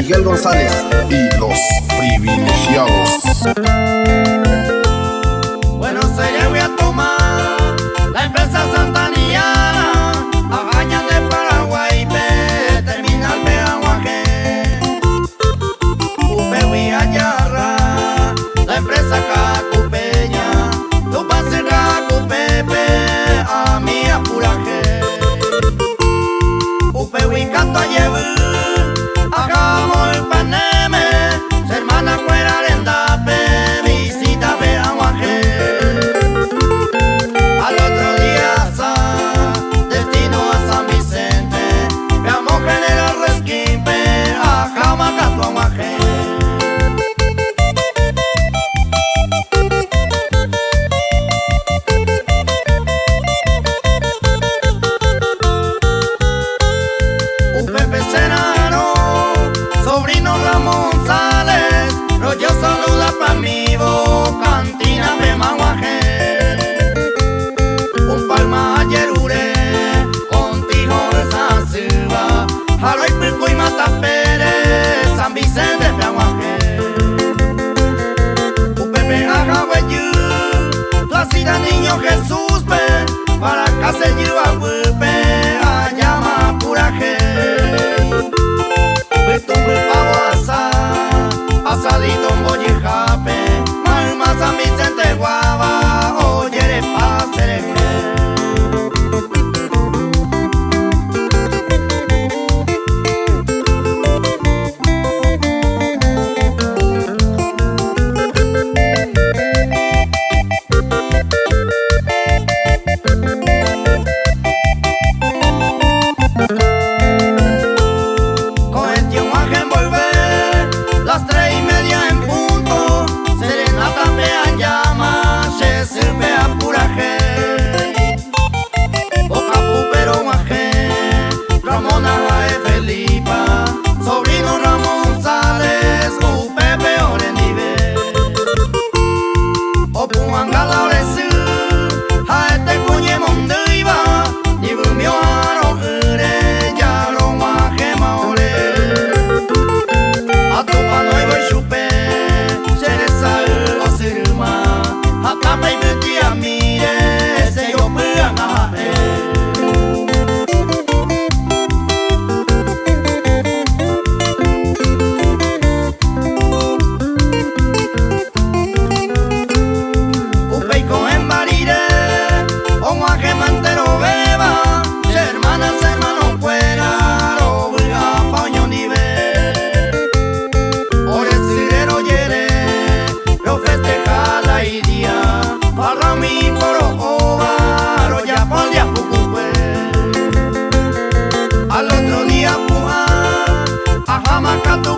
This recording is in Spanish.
Miguel González y los privilegiados. Bueno, sería voy a tomar la empresa Santaniana, Agaña de Paraguay, terminal de Aguaje. Upe voy a Yarra, la empresa Cacupeña, tu pase Cacupepe, a mi apuraje. Upe voy canto a llevar. Hagamos el paneme, se hermana fuera arendape, visita ve Aguaje. Al otro día destino a San Vicente, veamos General Resquimpe, a Jamacato Aguaje. Un Pepe Serrano, sobrino Ramón Sales, rollo saluda pa' mi voz, cantina de Maguaje. Un palma ayer ure, contigo esa suba, Jaro y Pirco y Mata Pérez, San Vicente de Aguaje. Un Pepe Agahuayú, Placida Niño Jesús, para casa lleva Huipe, allá Mapuraje. Tumbe pavo asadito en Boyijape, Malma San Vicente Guava, oyere pasereje. Las 3:30 en punto, serenata me llama, se sirve a puraje. Boca pupero guaje, Ramona de Felipa, sobrino Ramón Sales, Pepe Orenive. O Puangala Oresu, a este cuñe Mondeiva, y Bumio Aro Ure, ya lo guaje maore. A tu pano y voy chupe, Cheresa o Sirma, a tapa y metí a mire, se yo pegan a un bacon en barire, un guaje mantero beba, hermanas, hermanos fuera, lo voy a paño ni ver. Para mi poro ova, roya polia pucupue. Al otro día puja, a Jamacato